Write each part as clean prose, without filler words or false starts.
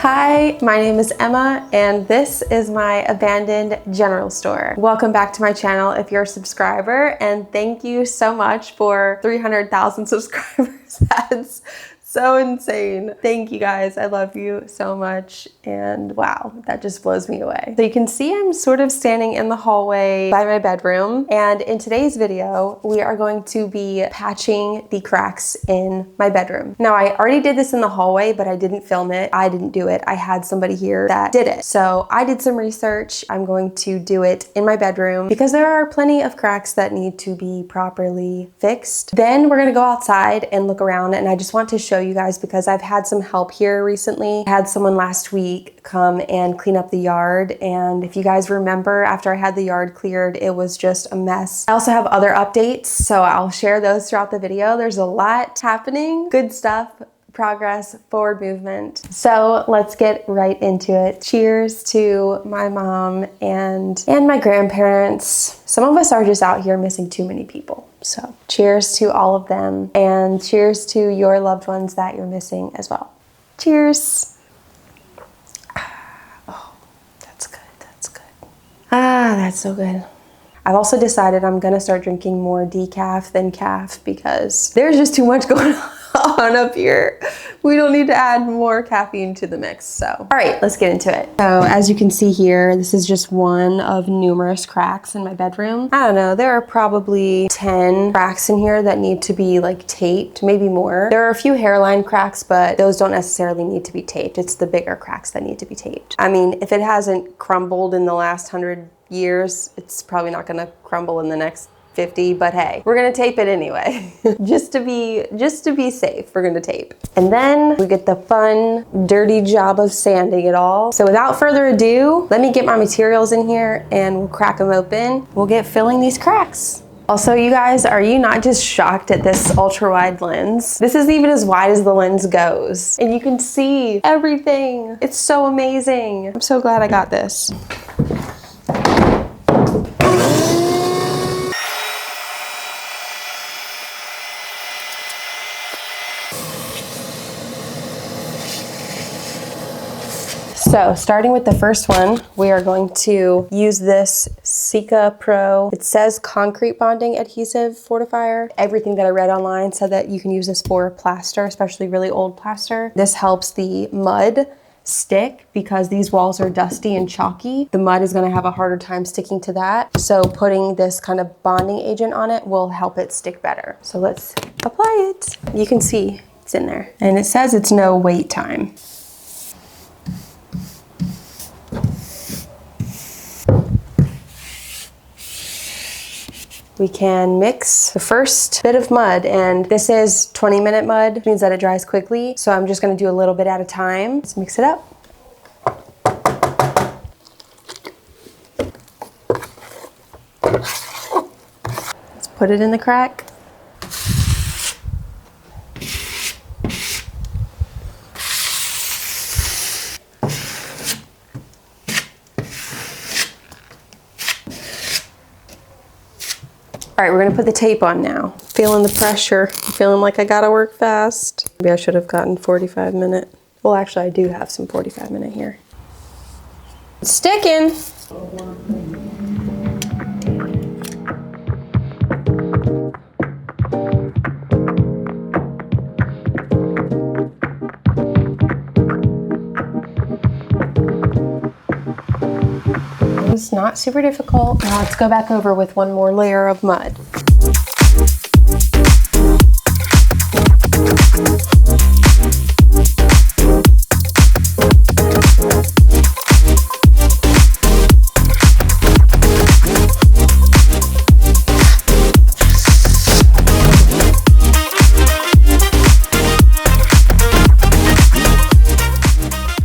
Hi, my name is Emma and this is my abandoned general store. Welcome back to my channel if you're a subscriber, and thank you so much for 300,000 subscribers. That's so insane. Thank you guys. I love you so much. And wow, that just blows me away. So you can see I'm sort of standing in the hallway by my bedroom. And in today's video, we are going to be patching the cracks in my bedroom. Now, I already did this in the hallway, but I didn't film it. I didn't do it. I had somebody here that did it. So I did some research. I'm going to do it in my bedroom because there are plenty of cracks that need to be properly fixed. Then we're gonna go outside and look around, and I just want to show you guys because I've had some help here recently. I had someone last week come and clean up the yard, and if you guys remember, after I had the yard cleared, it was just a mess. I also have other updates, so I'll share those throughout the video. There's a lot happening, good stuff, progress, forward movement. So let's get right into it. Cheers to my mom and my grandparents. Some of us are just out here missing too many people. So cheers to all of them, and cheers to your loved ones that you're missing as well. Cheers. Oh, that's good, that's good. Ah, that's so good. I've also decided I'm gonna start drinking more decaf than caf because there's just too much going on up here. We don't need to add more caffeine to the mix. So, all right, let's get into it. So as you can see here, this is just one of numerous cracks in my bedroom. I don't know, there are probably 10 cracks in here that need to be like taped, maybe more. There are a few hairline cracks, but those don't necessarily need to be taped. It's the bigger cracks that need to be taped. I mean, if it hasn't crumbled in the last 100 years, it's probably not gonna crumble in the next 50, but hey, we're gonna tape it anyway. just to be safe, we're gonna tape. And then we get the fun, dirty job of sanding it all. So without further ado, let me get my materials in here and we'll crack them open. We'll get filling these cracks. Also, you guys, are you not just shocked at this ultra wide lens? This isn't even as wide as the lens goes. And you can see everything. It's so amazing. I'm so glad I got this. So starting with the first one, we are going to use this Sika Pro. It says concrete bonding adhesive fortifier. Everything that I read online said that you can use this for plaster, especially really old plaster. This helps the mud stick because these walls are dusty and chalky. The mud is gonna have a harder time sticking to that. So putting this kind of bonding agent on it will help it stick better. So let's apply it. You can see it's in there. And it says it's no wait time. We can mix the first bit of mud, and this is 20-minute mud, which means that it dries quickly. So I'm just gonna do a little bit at a time. Let's mix it up. Let's put it in the crack. All right, we're gonna put the tape on now. Feeling the pressure, feeling like I gotta work fast. Maybe I should have gotten 45-minute. Well, actually I do have some 45-minute here. It's sticking. It's not super difficult. Now let's go back over with one more layer of mud.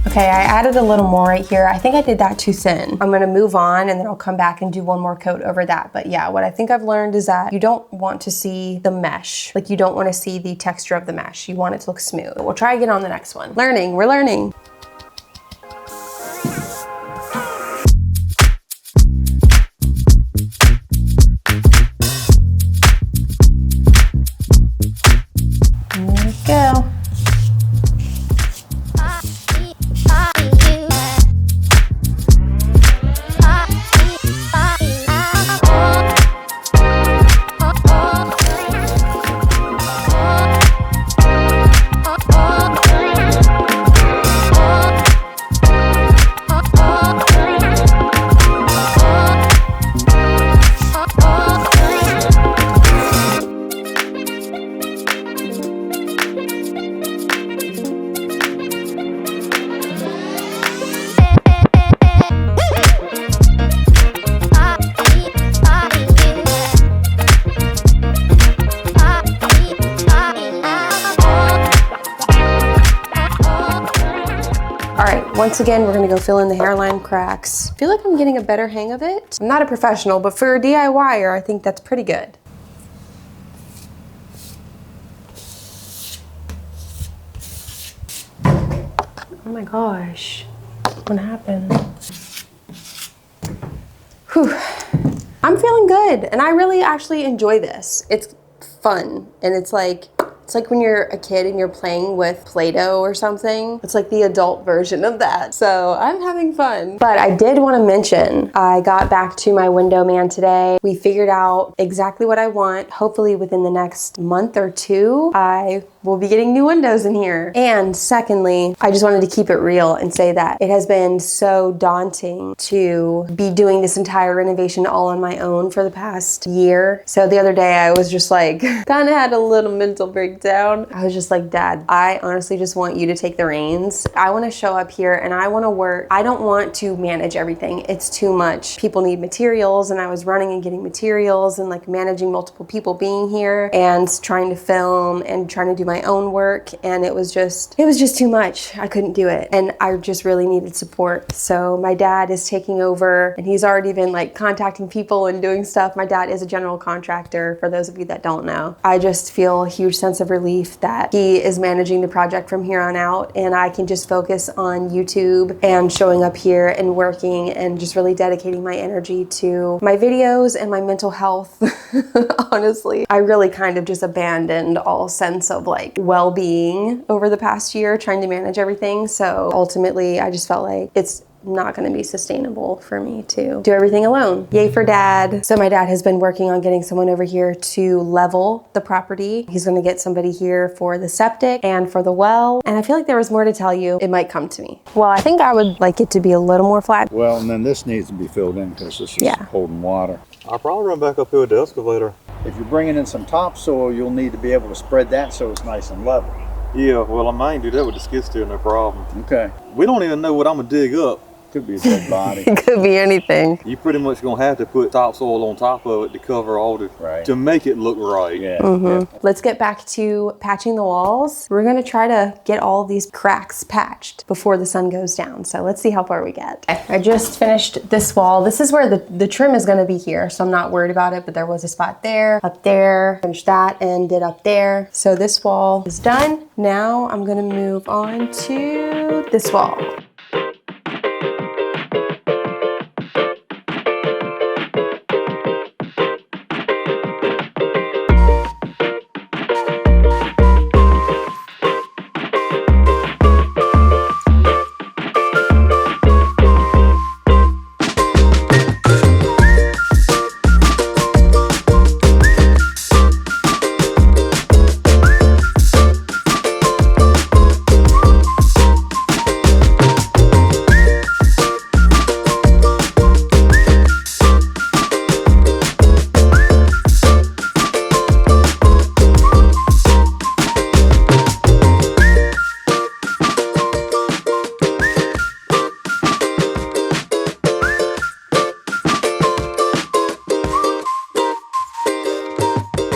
Okay, I added a little more right here. I think I did that too thin. I'm gonna move on and then I'll come back and do one more coat over that. But yeah, what I think I've learned is that you don't want to see the mesh. Like you don't wanna see the texture of the mesh. You want it to look smooth. We'll try again on the next one. Learning, we're learning. There we go. Once again, we're gonna go fill in the hairline cracks. I feel like I'm getting a better hang of it. I'm not a professional, but for a DIYer, I think that's pretty good. Oh my gosh, what happened? Whew. I'm feeling good, and I really actually enjoy this. It's fun, and it's like when you're a kid and you're playing with Play-Doh or something. It's like the adult version of that. So I'm having fun. But I did want to mention, I got back to my window man today. We figured out exactly what I want. Hopefully within the next month or two, I will be getting new windows in here. And secondly, I just wanted to keep it real and say that it has been so daunting to be doing this entire renovation all on my own for the past year. So the other day I was just like, kind of had a little mental breakdown. I was just like, Dad, I honestly just want you to take the reins. I want to show up here and I want to work. I don't want to manage everything. It's too much. People need materials, and I was running and getting materials and like managing multiple people being here and trying to film and trying to do my own work, and it was just too much. I couldn't do it, and I just really needed support. So my dad is taking over, and he's already been like contacting people and doing stuff. My dad is a general contractor, for those of you that don't know. I just feel a huge sense of relief that he is managing the project from here on out, and I can just focus on YouTube and showing up here and working and just really dedicating my energy to my videos and my mental health. Honestly, I really kind of just abandoned all sense of like well-being over the past year trying to manage everything. So ultimately I just felt like it's not going to be sustainable for me to do everything alone. Yay for Dad. So my dad has been working on getting someone over here to level the property. He's going to get somebody here for the septic and for the well. And I feel like there was more to tell you. It might come to me. Well, I think I would like it to be a little more flat. Well, and then this needs to be filled in because this is holding water. I'll probably run back up here with the excavator. If you're bringing in some topsoil, you'll need to be able to spread that so it's nice and level. Yeah, well, I might do that with the skid steer, no problem. Okay. We don't even know what I'm gonna dig up. Could be a dead body. It could be anything. You pretty much gonna have to put topsoil on top of it to cover all the, to make it look right. Yeah. Yeah. Let's get back to patching the walls. We're gonna try to get all these cracks patched before the sun goes down. So let's see how far we get. Okay. I just finished this wall. This is where the trim is gonna be here, so I'm not worried about it, but there was a spot there, up there, finished that and did up there. So this wall is done. Now I'm gonna move on to this wall.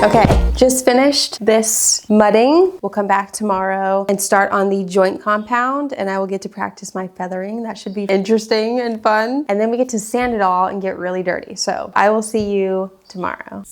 Okay, just finished this mudding. We'll come back tomorrow and start on the joint compound, and I will get to practice my feathering. That should be interesting and fun. And then we get to sand it all and get really dirty. So I will see you tomorrow.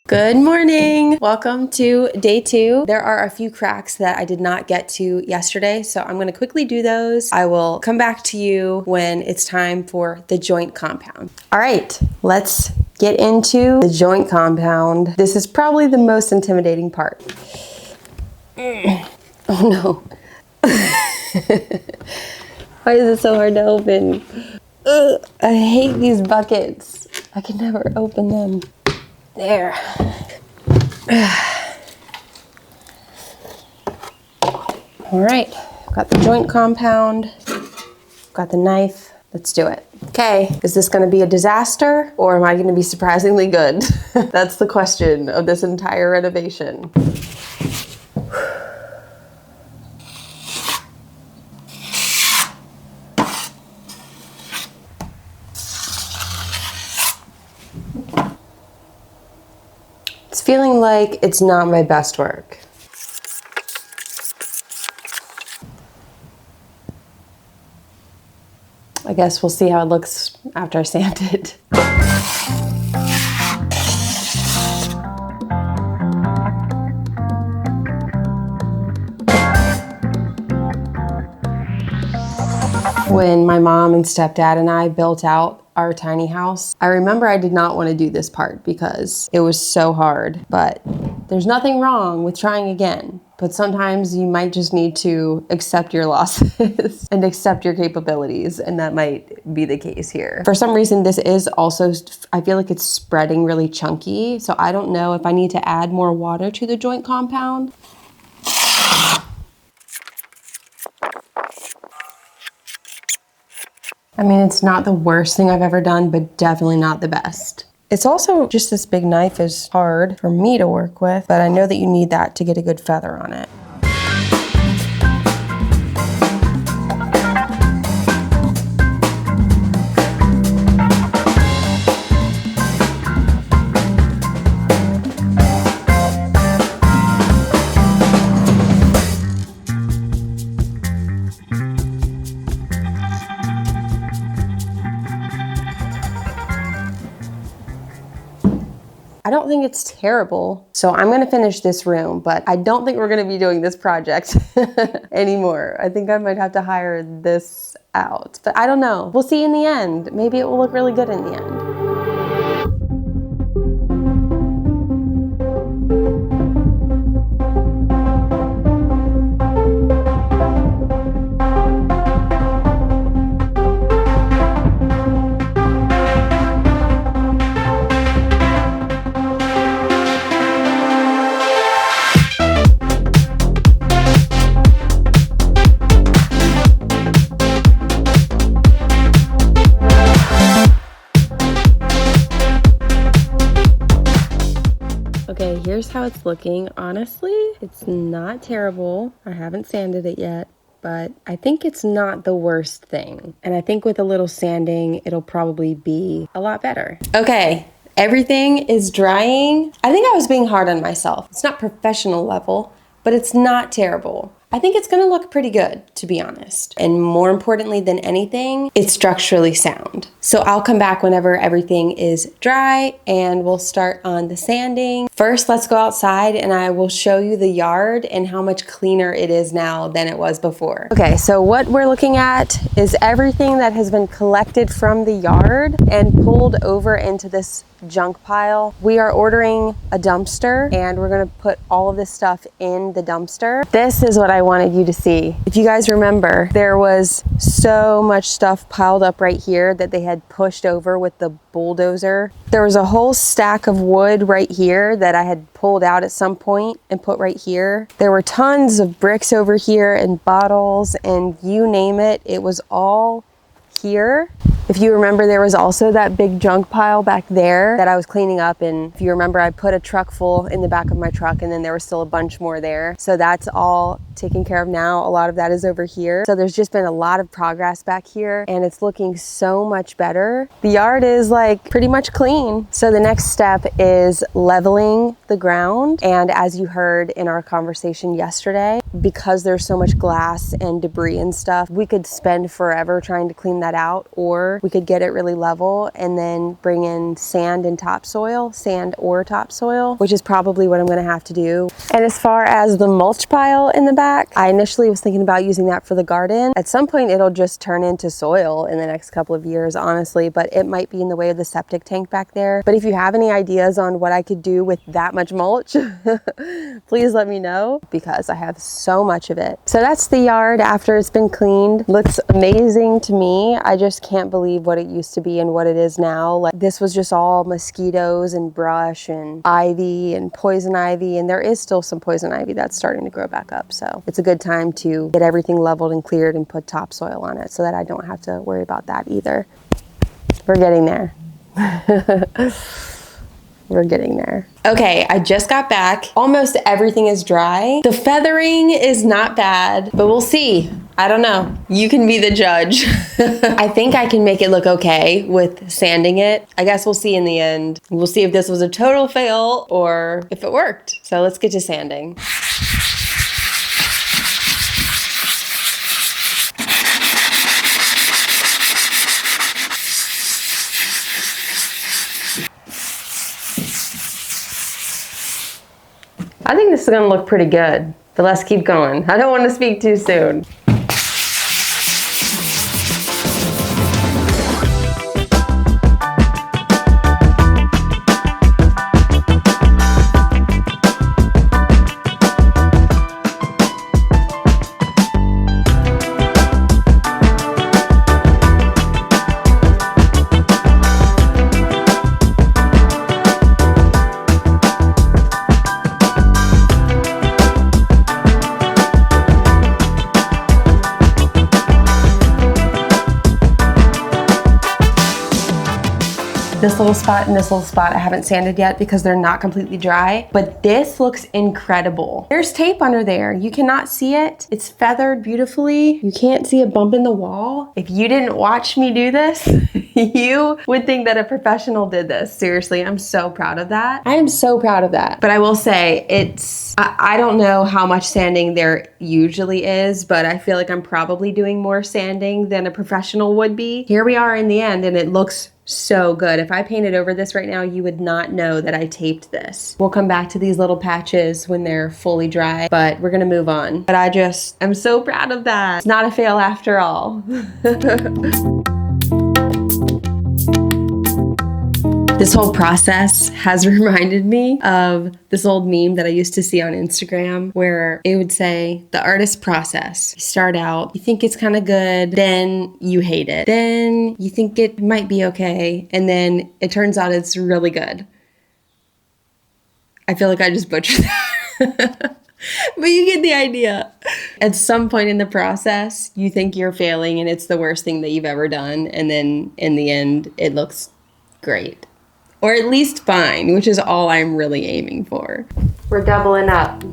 Good morning. Welcome to day 2. There are a few cracks that I did not get to yesterday, so I'm going to quickly do those. I will come back to you when it's time for the joint compound. All right, let's get into the joint compound. This is probably the most intimidating part. Oh no. Why is it so hard to open? I hate these buckets. I can never open them. There. All right, got the joint compound, got the knife. Let's do it. Okay, is this gonna be a disaster or am I gonna be surprisingly good? That's the question of this entire renovation. It's feeling like it's not my best work. I guess we'll see how it looks after I sand it. When my mom and stepdad and I built out our tiny house, I remember I did not want to do this part because it was so hard, but there's nothing wrong with trying again. But sometimes you might just need to accept your losses and accept your capabilities, and that might be the case here. For some reason, this is also, I feel like it's spreading really chunky, so I don't know if I need to add more water to the joint compound. I mean, it's not the worst thing I've ever done, but definitely not the best. It's also just this big knife is hard for me to work with, but I know that you need that to get a good feather on it. I don't think it's terrible. So I'm gonna finish this room, but I don't think we're gonna be doing this project anymore. I think I might have to hire this out, but I don't know. We'll see in the end. Maybe it will look really good in the end. Okay, here's how it's looking. Honestly, it's not terrible. I haven't sanded it yet, but I think it's not the worst thing. And I think with a little sanding, it'll probably be a lot better. Okay, everything is drying. I think I was being hard on myself. It's not professional level, but it's not terrible. I think it's gonna look pretty good, to be honest. And more importantly than anything, it's structurally sound. So I'll come back whenever everything is dry and we'll start on the sanding. First, let's go outside and I will show you the yard and how much cleaner it is now than it was before. Okay, so what we're looking at is everything that has been collected from the yard and pulled over into this junk pile. We are ordering a dumpster and we're gonna put all of this stuff in the dumpster. This is what I wanted you to see. If you guys remember, there was so much stuff piled up right here that they had pushed over with the bulldozer. There was a whole stack of wood right here that I had pulled out at some point and put right here. There were tons of bricks over here and bottles and you name it, it was all here. If you remember, there was also that big junk pile back there that I was cleaning up, and if you remember, I put a truck full in the back of my truck and then there was still a bunch more there. So that's all taken care of now. A lot of that is over here. So there's just been a lot of progress back here and it's looking so much better. The yard is like pretty much clean. So the next step is leveling the ground. And as you heard in our conversation yesterday, because there's so much glass and debris and stuff, we could spend forever trying to clean that out, or we could get it really level and then bring in sand and topsoil, sand or topsoil, which is probably what I'm gonna have to do. And as far as the mulch pile in the back, I initially was thinking about using that for the garden. At some point, it'll just turn into soil in the next couple of years, honestly, but it might be in the way of the septic tank back there. But if you have any ideas on what I could do with that much mulch, please let me know because I have so much of it. So that's the yard after it's been cleaned. Looks amazing to me. I just can't believe what it used to be and what it is now. Like, this was just all mosquitoes and brush and ivy and poison ivy, and there is still some poison ivy that's starting to grow back up. So it's a good time to get everything leveled and cleared and put topsoil on it so that I don't have to worry about that either. We're getting there. We're getting there. Okay, I just got back. Almost everything is dry. The feathering is not bad, but we'll see. I don't know. You can be the judge. I think I can make it look okay with sanding it. I guess we'll see in the end. We'll see if this was a total fail or if it worked. So let's get to sanding. I think this is gonna look pretty good, but let's keep going. I don't want to speak too soon. This little spot and this little spot I haven't sanded yet because they're not completely dry, but this looks incredible. There's tape under there. You cannot see it. It's feathered beautifully. You can't see a bump in the wall. If you didn't watch me do this, you would think that a professional did this. Seriously, I'm so proud of that. I am so proud of that. But I will say I don't know how much sanding there usually is, but I feel like I'm probably doing more sanding than a professional would be. Here we are in the end and it looks so good. If I painted over this right now, you would not know that I taped this. We'll come back to these little patches when they're fully dry, but we're gonna move on. But I'm so proud of that. It's not a fail after all. This whole process has reminded me of this old meme that I used to see on Instagram where it would say the artist process. You start out, you think it's kind of good, then you hate it. Then you think it might be okay, and then it turns out it's really good. I feel like I just butchered that. But you get the idea. At some point in the process, you think you're failing and it's the worst thing that you've ever done, and then in the end, it looks great. Or at least fine, which is all I'm really aiming for. We're doubling up.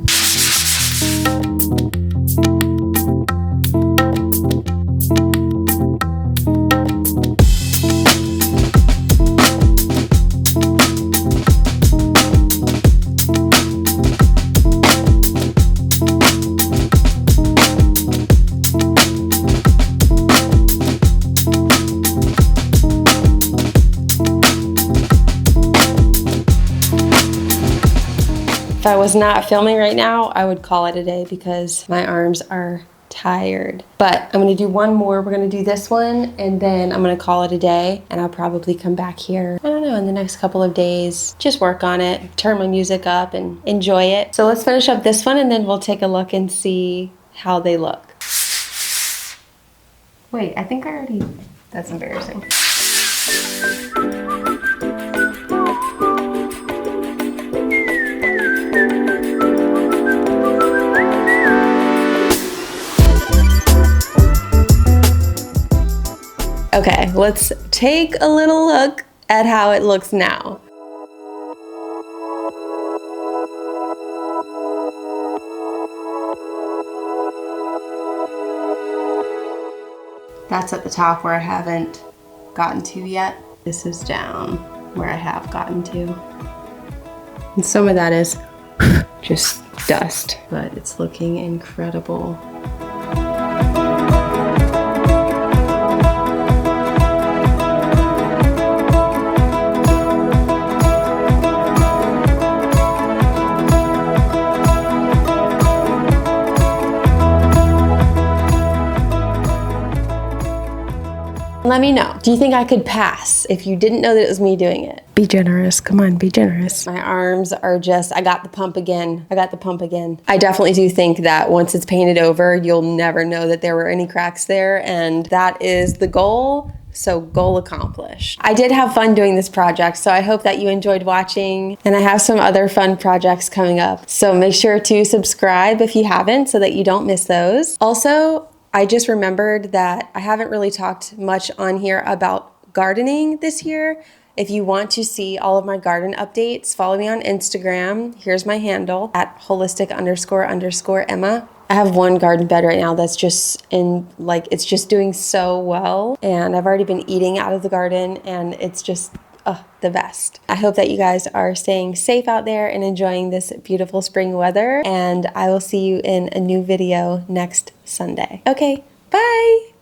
If I was not filming right now, I would call it a day because my arms are tired. But I'm gonna do one more. We're gonna do this one and then I'm gonna call it a day, and I'll probably come back here, I don't know, in the next couple of days, just work on it, turn my music up and enjoy it. So let's finish up this one and then we'll take a look and see how they look. Wait, I think I already, that's embarrassing. Okay, let's take a little look at how it looks now. That's at the top where I haven't gotten to yet. This is down where I have gotten to. And some of that is just dust, but it's looking incredible. Let me know. Do you think I could pass if you didn't know that it was me doing it? Be generous. Come on, be generous. My arms are just, I got the pump again. I got the pump again. I definitely do think that once it's painted over, you'll never know that there were any cracks there, and that is the goal. So goal accomplished. I did have fun doing this project, so I hope that you enjoyed watching, and I have some other fun projects coming up. So make sure to subscribe if you haven't so that you don't miss those. Also, I just remembered that I haven't really talked much on here about gardening this year. If you want to see all of my garden updates, follow me on Instagram. Here's my handle at holistic__Emma. I have one garden bed right now that's just it's just doing so well. And I've already been eating out of the garden and it's just the best. I hope that you guys are staying safe out there and enjoying this beautiful spring weather. And I will see you in a new video next Sunday. Okay, bye.